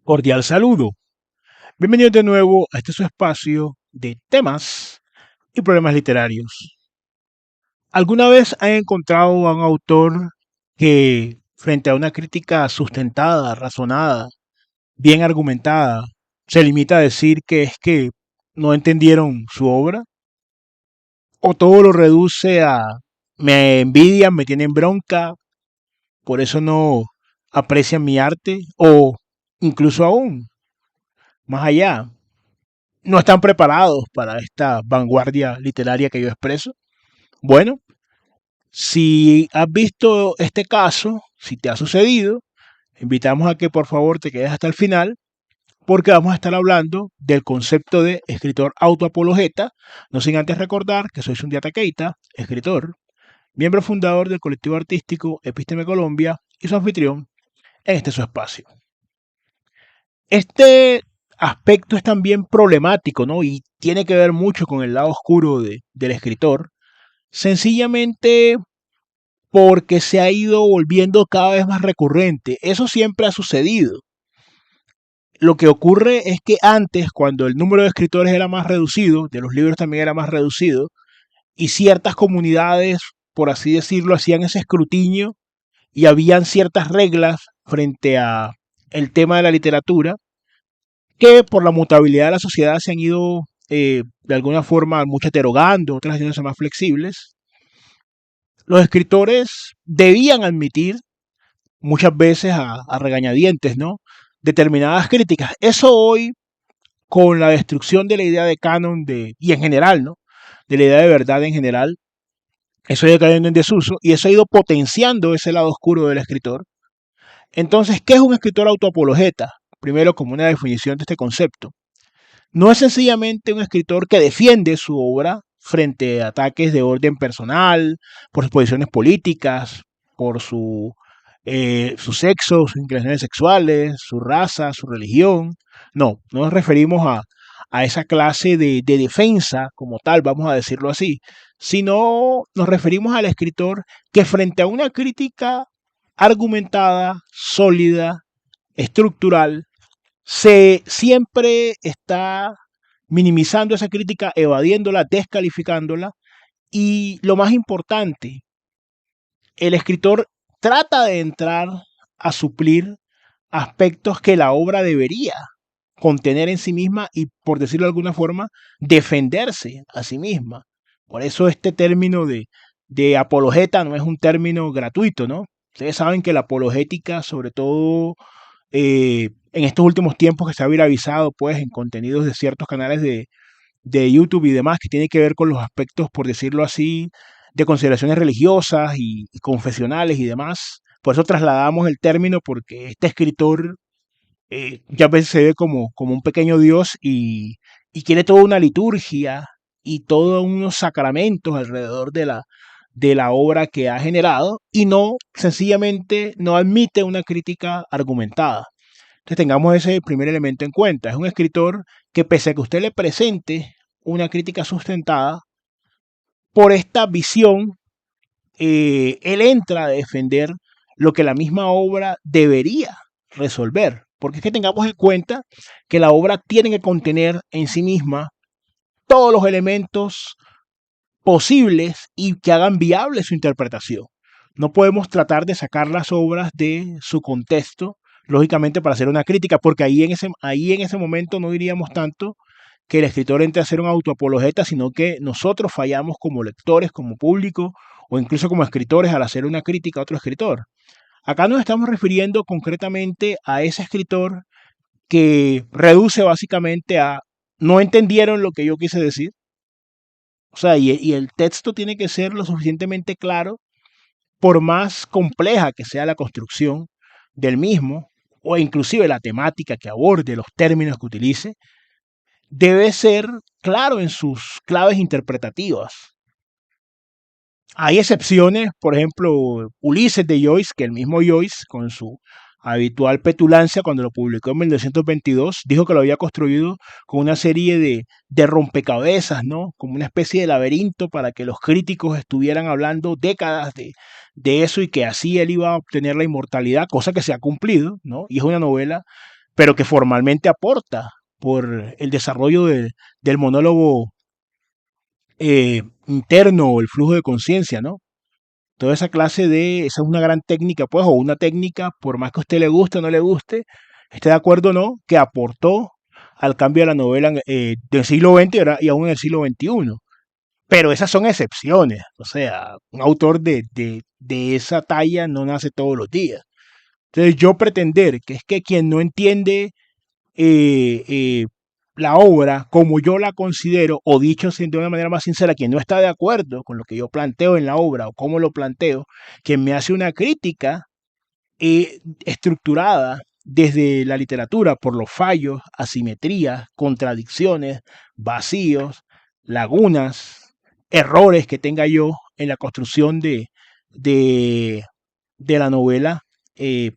Cordial saludo. Bienvenidos de nuevo a este su espacio de temas y problemas literarios. ¿Alguna vez han encontrado a un autor que, frente a una crítica sustentada, razonada, bien argumentada, se limita a decir que es que no entendieron su obra? ¿O todo lo reduce a me envidian, me tienen bronca, por eso no aprecian mi arte? ¿O incluso aún más allá, no están preparados para esta vanguardia literaria que yo expreso? Bueno, si has visto este caso, si te ha sucedido, invitamos a que por favor te quedes hasta el final porque vamos a estar hablando del concepto de escritor autoapologeta, no sin antes recordar que soy Sundiata Keita, escritor, miembro fundador del colectivo artístico Episteme Colombia y su anfitrión en este su espacio. Este aspecto es también problemático, ¿no? Y tiene que ver mucho con el lado oscuro del escritor, sencillamente porque se ha ido volviendo cada vez más recurrente. Eso siempre ha sucedido. Lo que ocurre es que antes, cuando el número de escritores era más reducido, de los libros también era más reducido, y ciertas comunidades, por así decirlo, hacían ese escrutinio y habían ciertas reglas frente a el tema de la literatura, que por la mutabilidad de la sociedad se han ido de alguna forma muchas derogando, otras haciéndose más flexibles. Los escritores debían admitir muchas veces a regañadientes, ¿no? Determinadas críticas. Eso hoy, con la destrucción de la idea de canon y en general, ¿no? De la idea de verdad en general, eso ha ido cayendo en desuso y eso ha ido potenciando ese lado oscuro del escritor. Entonces, ¿qué es un escritor autoapologeta? Primero, como una definición de este concepto. No es sencillamente un escritor que defiende su obra frente a ataques de orden personal, por sus posiciones políticas, por su sexo, sus inclinaciones sexuales, su raza, su religión. No, no nos referimos a esa clase de defensa como tal, vamos a decirlo así, sino nos referimos al escritor que frente a una crítica argumentada, sólida, estructural, se siempre está minimizando esa crítica, evadiéndola, descalificándola y lo más importante, el escritor trata de entrar a suplir aspectos que la obra debería contener en sí misma y, por decirlo de alguna forma, defenderse a sí misma. Por eso este término de apologeta no es un término gratuito, ¿no? Ustedes saben que la apologética, sobre todo en estos últimos tiempos que se ha viralizado pues en contenidos de ciertos canales de YouTube y demás que tiene que ver con los aspectos, por decirlo así, de consideraciones religiosas y confesionales y demás. Por eso trasladamos el término porque este escritor ya a veces se ve como un pequeño dios y quiere toda una liturgia y todos unos sacramentos alrededor de la obra que ha generado y no, sencillamente, no admite una crítica argumentada. Entonces tengamos ese primer elemento en cuenta. Es un escritor que pese a que usted le presente una crítica sustentada, por esta visión, él entra a defender lo que la misma obra debería resolver. Porque es que tengamos en cuenta que la obra tiene que contener en sí misma todos los elementos posibles y que hagan viable su interpretación. No podemos tratar de sacar las obras de su contexto, lógicamente, para hacer una crítica, porque ahí en ese momento no diríamos tanto que el escritor entre a ser un autoapologeta, sino que nosotros fallamos como lectores, como público, o incluso como escritores al hacer una crítica a otro escritor. Acá nos estamos refiriendo concretamente a ese escritor que reduce básicamente a no entendieron lo que yo quise decir. O sea, y el texto tiene que ser lo suficientemente claro, por más compleja que sea la construcción del mismo, o inclusive la temática que aborde, los términos que utilice, debe ser claro en sus claves interpretativas. Hay excepciones, por ejemplo, Ulises de Joyce, que el mismo Joyce, con su habitual petulancia, cuando lo publicó en 1922, dijo que lo había construido con una serie de rompecabezas, ¿no? Como una especie de laberinto para que los críticos estuvieran hablando décadas de eso y que así él iba a obtener la inmortalidad, cosa que se ha cumplido, ¿no? Y es una novela pero que formalmente aporta por el desarrollo del monólogo interno o el flujo de conciencia, ¿no? Toda esa clase esa es una gran técnica, pues, o una técnica, por más que a usted le guste o no le guste, esté de acuerdo o no, que aportó al cambio de la novela del siglo XX y aún en el siglo XXI. Pero esas son excepciones, o sea, un autor de esa talla no nace todos los días. Entonces yo pretender que es que quien no entiende eh, eh, la obra como yo la considero, o dicho de una manera más sincera, quien no está de acuerdo con lo que yo planteo en la obra o cómo lo planteo, quien me hace una crítica estructurada desde la literatura por los fallos, asimetrías, contradicciones, vacíos, lagunas, errores que tenga yo en la construcción de, de la novela.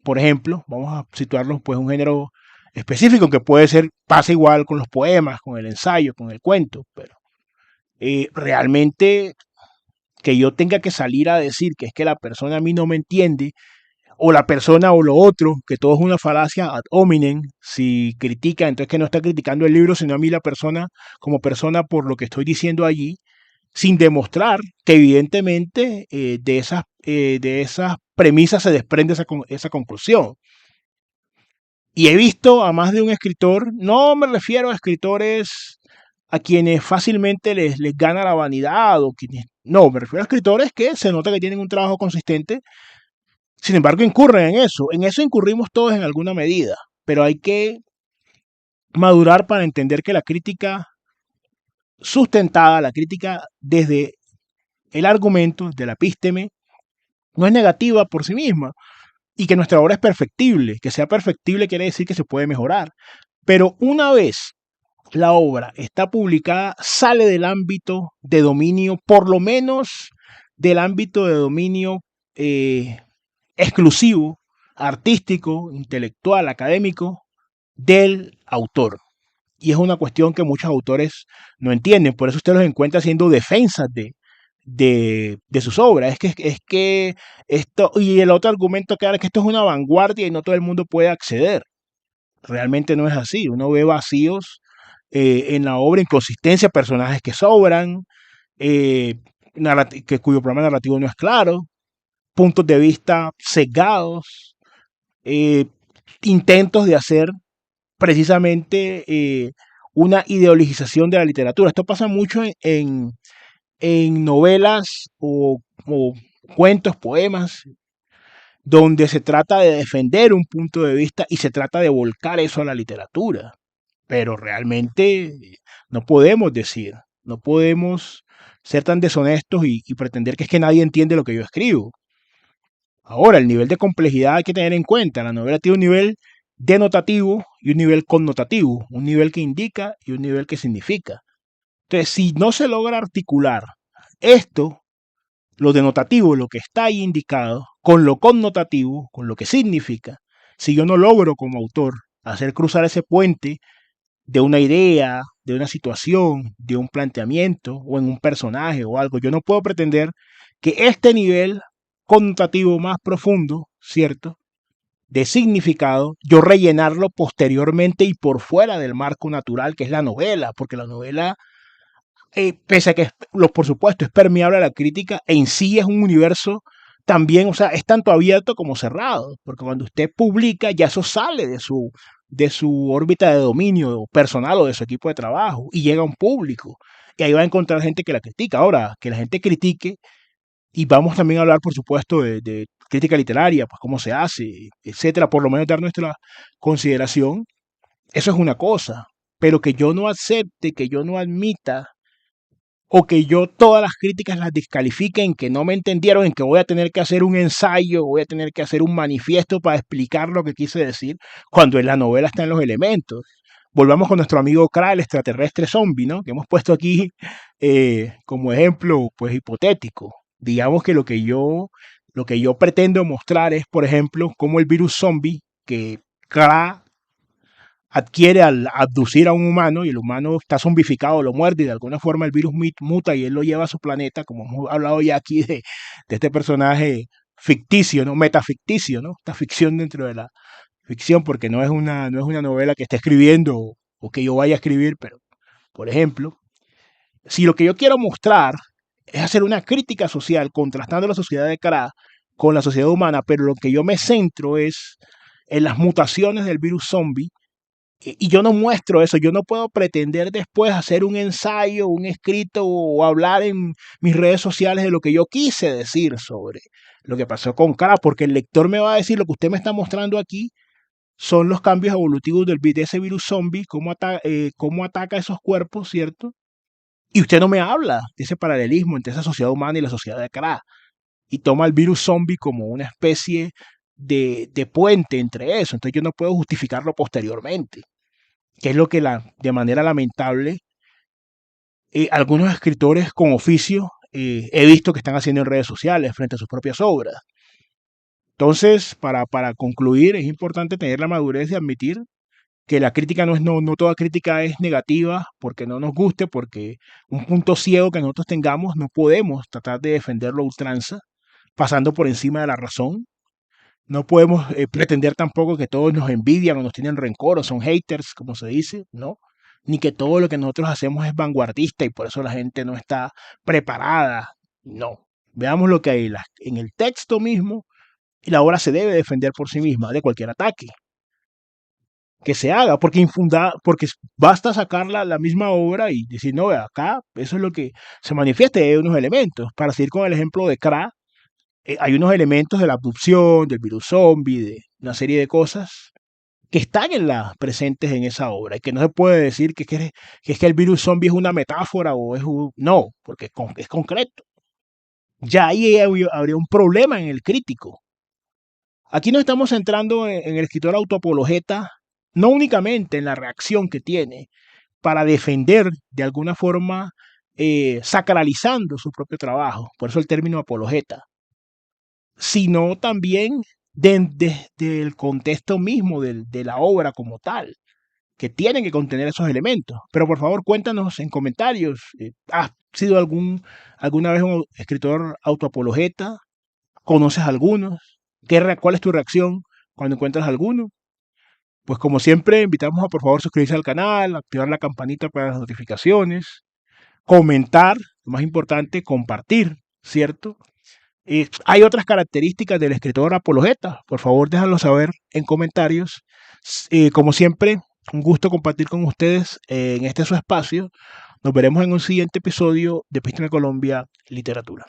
Por ejemplo, vamos a situarlo pues un género específico que puede ser, pasa igual con los poemas, con el ensayo, con el cuento, pero realmente que yo tenga que salir a decir que es que la persona a mí no me entiende, o la persona o lo otro, que todo es una falacia ad hominem, si critica, entonces que no está criticando el libro, sino a mí la persona como persona por lo que estoy diciendo allí, sin demostrar que evidentemente de esas premisas se desprende esa conclusión. Y he visto a más de un escritor, no me refiero a escritores a quienes fácilmente les gana la vanidad, o quienes, no, me refiero a escritores que se nota que tienen un trabajo consistente, sin embargo incurren en eso. En eso incurrimos todos en alguna medida, pero hay que madurar para entender que la crítica sustentada, la crítica desde el argumento, de la epísteme, no es negativa por sí misma, y que nuestra obra es perfectible. Que sea perfectible quiere decir que se puede mejorar. Pero una vez la obra está publicada, sale del ámbito de dominio, por lo menos del ámbito de dominio eh, exclusivo, artístico, intelectual, académico, del autor. Y es una cuestión que muchos autores no entienden. Por eso usted los encuentra haciendo defensas de sus obras. Es que esto, y el otro argumento que es que esto es una vanguardia y no todo el mundo puede acceder. Realmente no es así. Uno ve vacíos en la obra, inconsistencia, personajes que sobran, eh, cuyo programa narrativo no es claro, puntos de vista sesgados, eh, intentos de hacer precisamente una ideologización de la literatura. Esto pasa mucho en novelas o cuentos, poemas, donde se trata de defender un punto de vista y se trata de volcar eso a la literatura. Pero realmente no podemos decir, no podemos ser tan deshonestos y pretender que es que nadie entiende lo que yo escribo. Ahora, el nivel de complejidad hay que tener en cuenta. La novela tiene un nivel denotativo y un nivel connotativo, un nivel que indica y un nivel que significa. Entonces, si no se logra articular esto, lo denotativo, lo que está ahí indicado, con lo connotativo, con lo que significa, si yo no logro como autor hacer cruzar ese puente de una idea, de una situación, de un planteamiento o en un personaje o algo, yo no puedo pretender que este nivel connotativo más profundo, ¿cierto? De significado, yo rellenarlo posteriormente y por fuera del marco natural que es la novela, porque la novela, pese a que, por supuesto, es permeable a la crítica, en sí es un universo también, o sea, es tanto abierto como cerrado, porque cuando usted publica, ya eso sale de su órbita de dominio personal o de su equipo de trabajo y llega a un público. Y ahí va a encontrar gente que la critica. Ahora, que la gente critique, y vamos también a hablar, por supuesto, de crítica literaria, pues cómo se hace, etcétera, por lo menos dar nuestra consideración, eso es una cosa, pero que yo no acepte, que yo no admita, o que yo todas las críticas las descalifique en que no me entendieron, en que voy a tener que hacer un ensayo, voy a tener que hacer un manifiesto para explicar lo que quise decir, cuando en la novela están los elementos. Volvamos con nuestro amigo Kra, el extraterrestre zombie, ¿no? Que hemos puesto aquí como ejemplo, pues hipotético. Digamos que lo que yo pretendo mostrar es, por ejemplo, cómo el virus zombie que Kra adquiere al abducir a un humano y el humano está zombificado, lo muerde y de alguna forma el virus muta y él lo lleva a su planeta, como hemos hablado ya aquí de este personaje ficticio, ¿no? Metaficticio, ¿no? Esta ficción dentro ficción porque no es una novela que esté escribiendo o que yo vaya a escribir, pero, por ejemplo, si lo que yo quiero mostrar es hacer una crítica social contrastando la sociedad de Kra con la sociedad humana, pero lo que yo me centro es en las mutaciones del virus zombie, y yo no muestro eso, yo no puedo pretender después hacer un ensayo, un escrito o hablar en mis redes sociales de lo que yo quise decir sobre lo que pasó con Kra, porque el lector me va a decir lo que usted me está mostrando aquí son los cambios evolutivos de ese virus zombie, cómo ataca esos cuerpos, ¿cierto? Y usted no me habla de ese paralelismo entre esa sociedad humana y la sociedad de Kra. Y toma el virus zombie como una especie de puente entre eso. Entonces yo no puedo justificarlo posteriormente. Que es lo que de manera lamentable algunos escritores con oficio he visto que están haciendo en redes sociales frente a sus propias obras. Entonces, para concluir, es importante tener la madurez de admitir que la crítica no toda crítica es negativa porque no nos guste, porque un punto ciego que nosotros tengamos no podemos tratar de defenderlo a ultranza, pasando por encima de la razón. No podemos pretender tampoco que todos nos envidian o nos tienen rencor o son haters, como se dice, ¿no? Ni que todo lo que nosotros hacemos es vanguardista y por eso la gente no está preparada. No. Veamos lo que hay en el texto mismo y la obra se debe defender por sí misma de cualquier ataque que se haga, porque basta sacar la misma obra y decir, no, acá eso es lo que se manifiesta, y hay unos elementos. Para seguir con el ejemplo de Kra, hay unos elementos de la abducción, del virus zombie, de una serie de cosas que están presentes en esa obra y que no se puede decir que es que el virus zombie es una metáfora o no, porque es concreto. Ya ahí habría un problema en el crítico. Aquí nos estamos centrando en el escritor autoapologeta, no únicamente en la reacción que tiene para defender de alguna forma, sacralizando su propio trabajo, por eso el término apologeta, sino también desde el contexto mismo de la obra como tal, que tienen que contener esos elementos. Pero por favor, cuéntanos en comentarios, ¿has sido alguna vez un escritor autoapologeta? ¿Conoces algunos? ¿Cuál es tu reacción cuando encuentras alguno? Pues como siempre, invitamos a por favor suscribirse al canal, activar la campanita para las notificaciones, comentar, lo más importante, compartir, ¿cierto? Hay otras características del escritor apologeta, por favor déjanlo saber en comentarios. Como siempre, un gusto compartir con ustedes en este su espacio. Nos veremos en un siguiente episodio de Epístola Colombia Literatura.